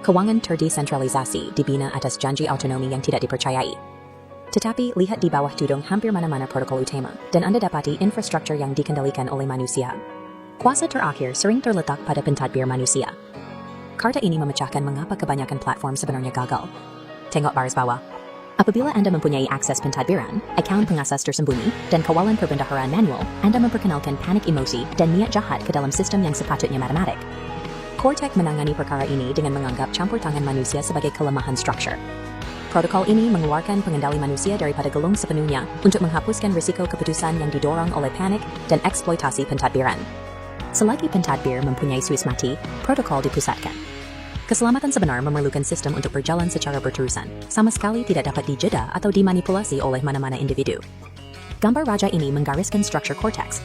Keuangan terdesentralisasi dibina atas janji autonomi yang tidak dipercayai. Tetapi, lihat di bawah tudung hampir mana-mana protokol utama, dan Anda dapati infrastruktur yang dikendalikan oleh manusia. Kuasa terakhir sering terletak pada pentadbir manusia. Karta ini memecahkan mengapa kebanyakan platform sebenarnya gagal. Tengok baris bawah. Apabila Anda mempunyai akses pentadbiran, akaun pengasas tersembunyi, dan kawalan perbendaharaan manual, Anda memperkenalkan panik emosi dan niat jahat ke dalam sistem yang sepatutnya matematik. Cortec menangani perkara ini dengan menganggap campur tangan manusia sebagai kelemahan struktur. Protokol ini mengeluarkan pengendali manusia daripada gelung sepenuhnya untuk menghapuskan risiko keputusan yang didorong oleh panik dan eksploitasi pentadbiran. Selagi pentadbir mempunyai suis mati, protokol dipusatkan. Keselamatan sebenar memerlukan sistem untuk berjalan secara berterusan, sama sekali tidak dapat dijeda atau dimanipulasi oleh mana-mana individu. Gambar raja ini menggariskan struktur korteks.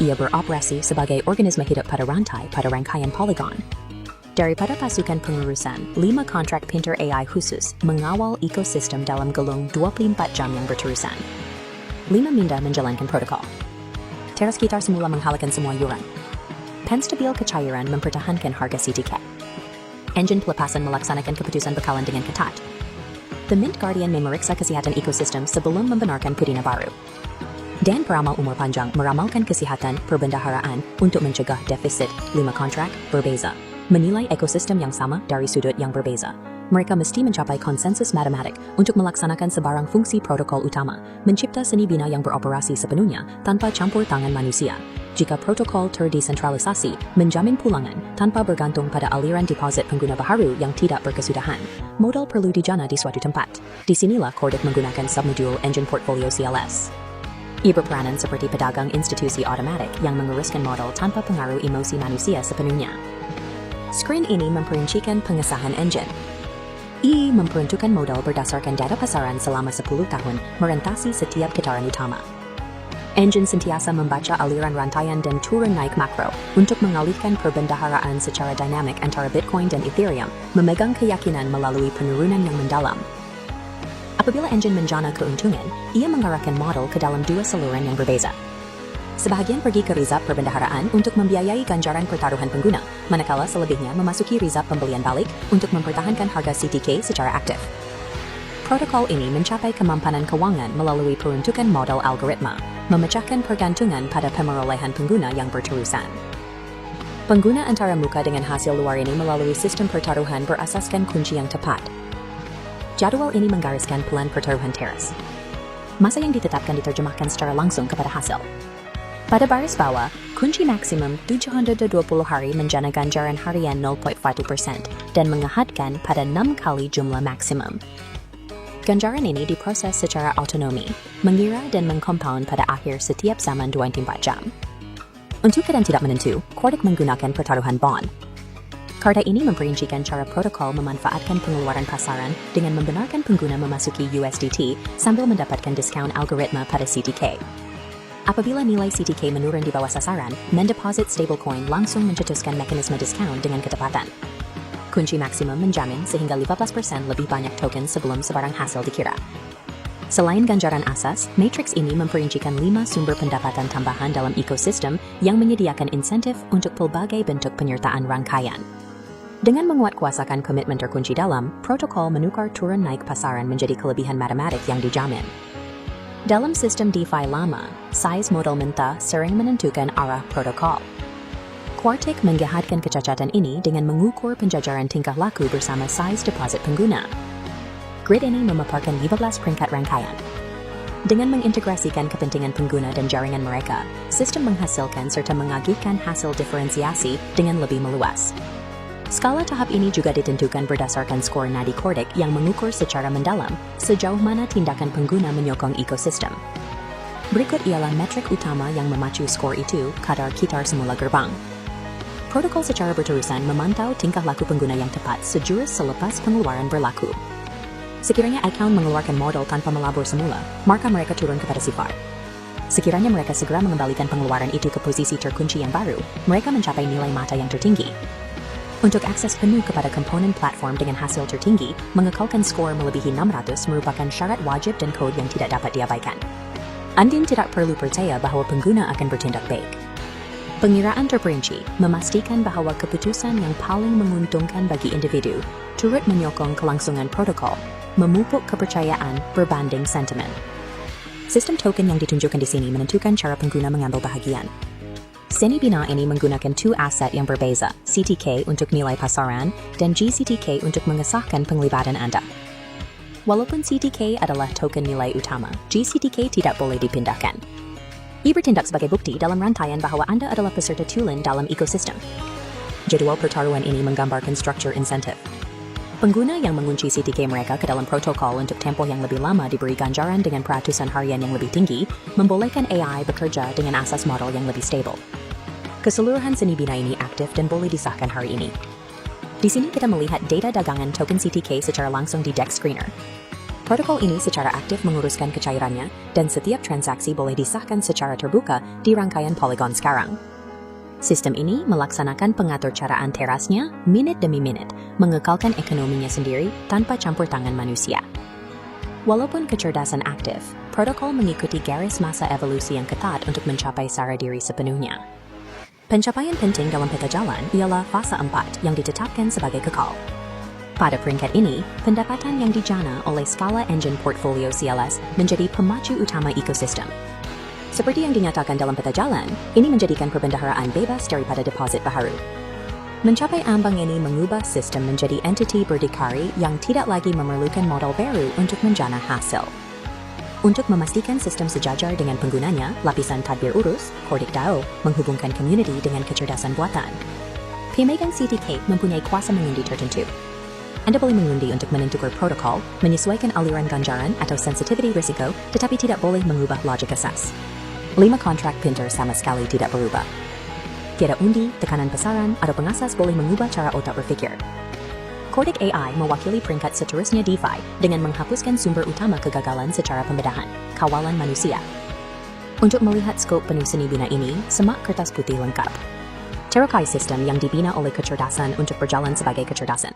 Ia beroperasi sebagai organisme hidup pada rantai pada rangkaian poligon. Daripada pasukan pengurusan, 5 kontrak pintar AI khusus mengawal ekosistem dalam gelung 24 jam yang berterusan. 5 minda menjalankan protokol. Teras sekitar semula menghalakan semua yuran. Penstabil kecairan mempertahankan harga CTK. Engine pelepasan melaksanakan keputusan bekalan dengan ketat. The Mint Guardian memeriksa kesehatan ekosistem sebelum membenarkan pudina baru. Dan peramal umur panjang meramalkan kesehatan perbendaharaan untuk mencegah defisit 5 kontrak berbeza. Menilai ekosistem yang sama dari sudut yang berbeza. Mereka mesti mencapai konsensus matematik untuk melaksanakan sebarang fungsi protokol utama, mencipta seni bina yang beroperasi sepenuhnya tanpa campur tangan manusia. Jika protokol terdesentralisasi, menjamin pulangan tanpa bergantung pada aliran deposit pengguna baharu yang tidak berkesudahan. Modal perlu dijana di suatu tempat. Disinilah Cortec menggunakan submodul engine portfolio CLS. Ia berperanan seperti pedagang institusi otomatik yang menguruskan modal tanpa pengaruh emosi manusia sepenuhnya. Skrin ini memperincikan pengesahan engine. Ia memperuntukkan modal berdasarkan data pasaran selama 10 tahun merentasi setiap getaran utama. Engine sentiasa membaca aliran rantaian dan turun naik makro untuk mengalihkan perbendaharaan secara dinamik antara Bitcoin dan Ethereum, memegang keyakinan melalui penurunan yang mendalam. Apabila engine menjana keuntungan, ia mengarahkan modal ke dalam 2 saluran yang berbeza. Sebahagian pergi ke rizab perbendaharaan untuk membiayai ganjaran pertaruhan pengguna, manakala selebihnya memasuki rizab pembelian balik untuk mempertahankan harga CTK secara aktif. Protokol ini mencapai kemampanan keuangan melalui peruntukan modal algoritma, memecahkan pergantungan pada pemerolehan pengguna yang berterusan. Pengguna antara muka dengan hasil luar ini melalui sistem pertaruhan berasaskan kunci yang tepat. Jadwal ini menggariskan pelan pertaruhan teras. Masa yang ditetapkan diterjemahkan secara langsung kepada hasil. Pada baris bawah, kunci maksimum 720 hari menjana ganjaran harian 0.1% dan mengahadkan pada 6 kali jumlah maksimum. Ganjaran ini diproses secara otonomi, mengira dan mengcompound pada akhir setiap zaman 24 jam. Untuk keadaan tidak menentu, Cortec menggunakan pertaruhan bond. Karta ini memperincikan cara protokol memanfaatkan pengeluaran pasaran dengan membenarkan pengguna memasuki USDT sambil mendapatkan diskaun algoritma pada CTK. Apabila nilai CTK menurun di bawah sasaran, mendeposit stablecoin langsung mencetuskan mekanisme diskaun dengan ketepatan. Kunci maksimum menjamin sehingga 15% lebih banyak token sebelum sebarang hasil dikira. Selain ganjaran asas, matriks ini memperincikan 5 sumber pendapatan tambahan dalam ekosistem yang menyediakan insentif untuk pelbagai bentuk penyertaan rangkaian. Dengan menguatkuasakan komitmen terkunci dalam, protokol menukar turun naik pasaran menjadi kelebihan matematik yang dijamin. Dalam sistem DeFi lama, size modal mentah sering menentukan arah protokol. Cortec menggahadkan kecacatan ini dengan mengukur penjajaran tingkah laku bersama size deposit pengguna. Grid ini memaparkan 15 peringkat rangkaian. Dengan mengintegrasikan kepentingan pengguna dan jaringan mereka, sistem menghasilkan serta mengagihkan hasil diferensiasi dengan lebih meluas. Skala tahap ini juga ditentukan berdasarkan skor nadi Cortec yang mengukur secara mendalam sejauh mana tindakan pengguna menyokong ekosistem. Berikut ialah metrik utama yang memacu skor itu kadar kitar semula gerbang. Protokol secara berterusan memantau tingkah laku pengguna yang tepat sejurus selepas pengeluaran berlaku. Sekiranya akaun mengeluarkan modal tanpa melabur semula, maka mereka turun kepada sifar. Sekiranya mereka segera mengembalikan pengeluaran itu ke posisi terkunci yang baru, mereka mencapai nilai mata yang tertinggi. Untuk akses penuh kepada komponen platform dengan hasil tertinggi, mengekalkan skor melebihi 600 merupakan syarat wajib dan kode yang tidak dapat diabaikan. Anda tidak perlu percaya bahwa pengguna akan bertindak baik. Pengiraan terperinci memastikan bahwa keputusan yang paling menguntungkan bagi individu turut menyokong kelangsungan protokol, memupuk kepercayaan berbanding sentimen. Sistem token yang ditunjukkan di sini menentukan cara pengguna mengambil bahagian. Seni Bina ini menggunakan two aset yang berbeza, CTK untuk nilai pasaran dan GCTK untuk mengesahkan penglibatan Anda. Walaupun CTK adalah token nilai utama, GCTK tidak boleh dipindahkan. Ia bertindak sebagai bukti dalam rantaian bahwa Anda adalah peserta tulen dalam ekosistem. Jadwal pertaruhan ini menggambarkan struktur insentif. Pengguna yang mengunci CTK mereka ke dalam protokol untuk tempoh yang lebih lama diberi ganjaran dengan peratusan harian yang lebih tinggi, membolehkan AI bekerja dengan asas model yang lebih stabil. Keseluruhan seni bina ini aktif dan boleh disahkan hari ini. Di sini kita melihat data dagangan token CTK secara langsung di DEX Screener. Protokol ini secara aktif menguruskan kecairannya dan setiap transaksi boleh disahkan secara terbuka di rangkaian Polygon sekarang. Sistem ini melaksanakan pengatur caraan terasnya minit demi minit, mengekalkan ekonominya sendiri tanpa campur tangan manusia. Walaupun kecerdasan aktif, protokol mengikuti garis masa evolusi yang ketat untuk mencapai sara diri sepenuhnya. Pencapaian penting dalam peta jalan ialah fase 4 yang ditetapkan sebagai kekal. Pada peringkat ini, pendapatan yang dijana oleh skala engine portfolio CLS menjadi pemacu utama ekosistem. Seperti yang dinyatakan dalam peta jalan, ini menjadikan perbendaharaan bebas daripada deposit baharu. Mencapai ambang ini mengubah sistem menjadi entiti berdikari yang tidak lagi memerlukan modal baru untuk menjana hasil. Untuk memastikan sistem sejajar dengan penggunanya, lapisan tadbir urus, Cordic DAO, menghubungkan community dengan kecerdasan buatan. Pemegang CTK mempunyai kuasa mengundi tertentu. Anda boleh mengundi untuk menentukan protokol, menyesuaikan aliran ganjaran atau sensitivity risiko, tetapi tidak boleh mengubah logik asas. 5 kontrak pinter sama sekali tidak berubah. Tiada undi, tekanan pasaran, atau pengasas boleh mengubah cara otak berpikir. Cordic AI mewakili peringkat seterusnya DeFi dengan menghapuskan sumber utama kegagalan secara pembedahan, kawalan manusia. Untuk melihat skop penuh seni bina ini, semak kertas putih lengkap. Terokai sistem yang dibina oleh kecerdasan untuk berjalan sebagai kecerdasan.